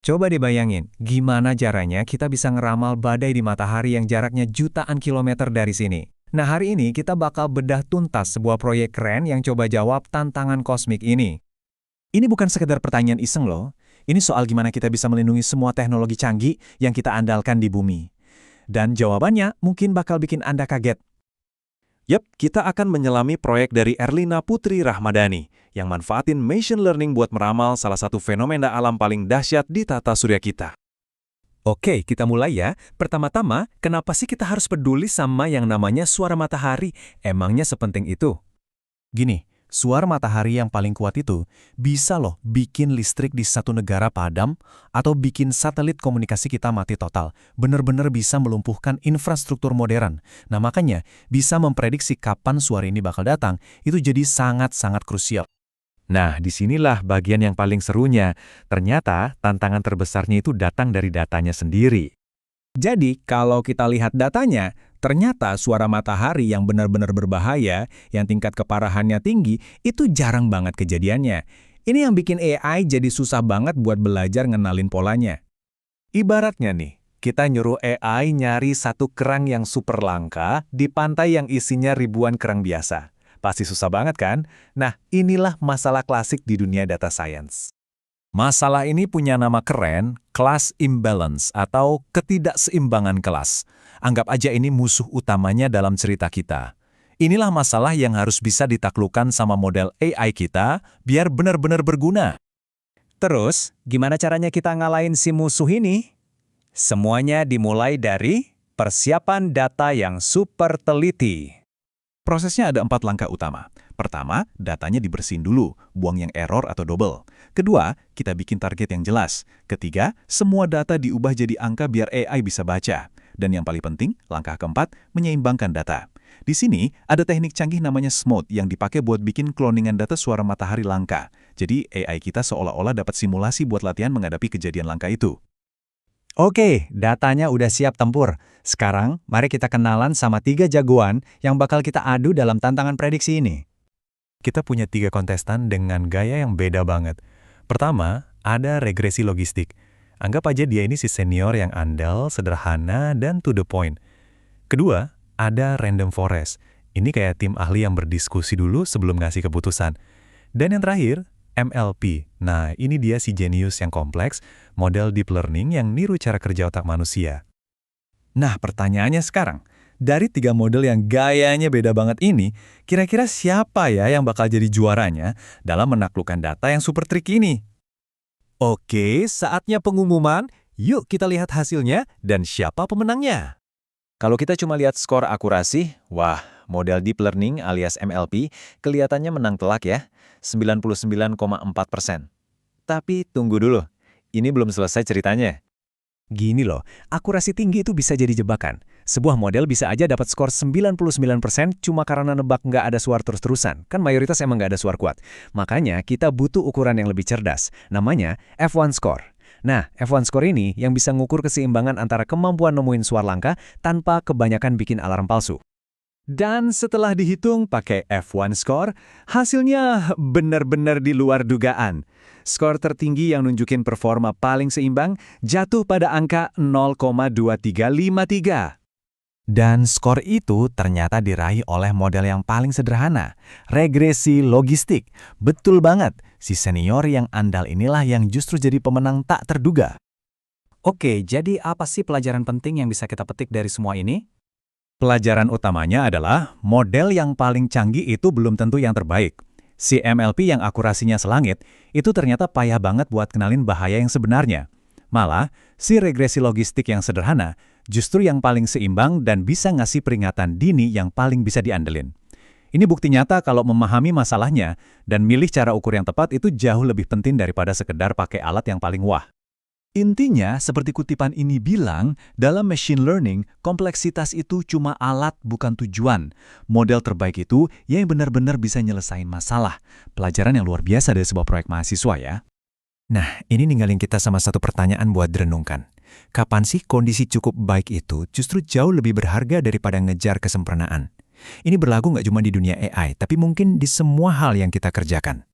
Coba dibayangin, gimana caranya kita bisa ngeramal badai di matahari yang jaraknya jutaan kilometer dari sini. Nah, hari ini kita bakal bedah tuntas sebuah proyek keren yang coba jawab tantangan kosmik ini. Ini bukan sekedar pertanyaan iseng loh. Ini soal gimana kita bisa melindungi semua teknologi canggih yang kita andalkan di bumi. Dan jawabannya mungkin bakal bikin Anda kaget. Yap, kita akan menyelami proyek dari Erlina Putri Rahmadani yang manfaatin machine learning buat meramal salah satu fenomena alam paling dahsyat di tata surya kita. Oke, kita mulai ya. Pertama-tama, kenapa sih kita harus peduli sama yang namanya suara matahari? Emangnya sepenting itu? Gini, suara matahari yang paling kuat itu bisa loh bikin listrik di satu negara padam atau bikin satelit komunikasi kita mati total. Bener-bener bisa melumpuhkan infrastruktur modern. Nah makanya, bisa memprediksi kapan suara ini bakal datang, itu jadi sangat-sangat krusial. Nah, disinilah bagian yang paling serunya. Ternyata tantangan terbesarnya itu datang dari datanya sendiri. Jadi, kalau kita lihat datanya, ternyata suara matahari yang benar-benar berbahaya, yang tingkat keparahannya tinggi, itu jarang banget kejadiannya. Ini yang bikin AI jadi susah banget buat belajar ngenalin polanya. Ibaratnya nih, kita nyuruh AI nyari satu kerang yang super langka di pantai yang isinya ribuan kerang biasa. Pasti susah banget kan? Nah, inilah masalah klasik di dunia data science. Masalah ini punya nama keren, class imbalance atau ketidakseimbangan kelas. Anggap aja ini musuh utamanya dalam cerita kita. Inilah masalah yang harus bisa ditaklukkan sama model AI kita biar benar-benar berguna. Terus, gimana caranya kita ngalahin si musuh ini? Semuanya dimulai dari persiapan data yang super teliti. Prosesnya ada 4 langkah utama. Pertama, datanya dibersihin dulu, buang yang error atau double. Kedua, kita bikin target yang jelas. Ketiga, semua data diubah jadi angka biar AI bisa baca. Dan yang paling penting, langkah keempat, menyeimbangkan data. Di sini, ada teknik canggih namanya SMOTE yang dipakai buat bikin cloningan data suara matahari langka. Jadi, AI kita seolah-olah dapat simulasi buat latihan menghadapi kejadian langka itu. Oke, datanya udah siap tempur. Sekarang, mari kita kenalan sama 3 jagoan yang bakal kita adu dalam tantangan prediksi ini. Kita punya 3 kontestan dengan gaya yang beda banget. Pertama, ada regresi logistik. Anggap aja dia ini si senior yang andal, sederhana, dan to the point. Kedua, ada random forest. Ini kayak tim ahli yang berdiskusi dulu sebelum ngasih keputusan. Dan yang terakhir, MLP. Nah, ini dia si jenius yang kompleks, model deep learning yang niru cara kerja otak manusia. Nah, pertanyaannya sekarang, dari 3 model yang gayanya beda banget ini, kira-kira siapa ya yang bakal jadi juaranya dalam menaklukkan data yang super tricky ini? Oke, saatnya pengumuman. Yuk kita lihat hasilnya dan siapa pemenangnya. Kalau kita cuma lihat skor akurasi, wah, model deep learning alias MLP kelihatannya menang telak ya, 99,4%. Tapi tunggu dulu, ini belum selesai ceritanya. Gini loh, akurasi tinggi itu bisa jadi jebakan. Sebuah model bisa aja dapat skor 99% cuma karena nebak nggak ada suara terus-terusan. Kan mayoritas emang nggak ada suara kuat. Makanya kita butuh ukuran yang lebih cerdas. Namanya F1 score. Nah, F1 score ini yang bisa ngukur keseimbangan antara kemampuan nemuin suara langka tanpa kebanyakan bikin alarm palsu. Dan setelah dihitung pakai F1 score, hasilnya benar-benar di luar dugaan. Skor tertinggi yang nunjukin performa paling seimbang jatuh pada angka 0,2353. Dan skor itu ternyata diraih oleh model yang paling sederhana, regresi logistik. Betul banget, si senior yang andal inilah yang justru jadi pemenang tak terduga. Oke, jadi apa sih pelajaran penting yang bisa kita petik dari semua ini? Pelajaran utamanya adalah model yang paling canggih itu belum tentu yang terbaik. Si MLP yang akurasinya selangit, itu ternyata payah banget buat kenalin bahaya yang sebenarnya. Malah, si regresi logistik yang sederhana justru yang paling seimbang dan bisa ngasih peringatan dini yang paling bisa diandelin. Ini bukti nyata kalau memahami masalahnya dan milih cara ukur yang tepat itu jauh lebih penting daripada sekedar pakai alat yang paling wah. Intinya, seperti kutipan ini bilang, dalam machine learning, kompleksitas itu cuma alat bukan tujuan. Model terbaik itu yang benar-benar bisa nyelesain masalah. Pelajaran yang luar biasa dari sebuah proyek mahasiswa ya. Nah, ini ninggalin kita sama satu pertanyaan buat direnungkan. Kapan sih kondisi cukup baik itu justru jauh lebih berharga daripada ngejar kesempurnaan? Ini berlaku nggak cuma di dunia AI, tapi mungkin di semua hal yang kita kerjakan.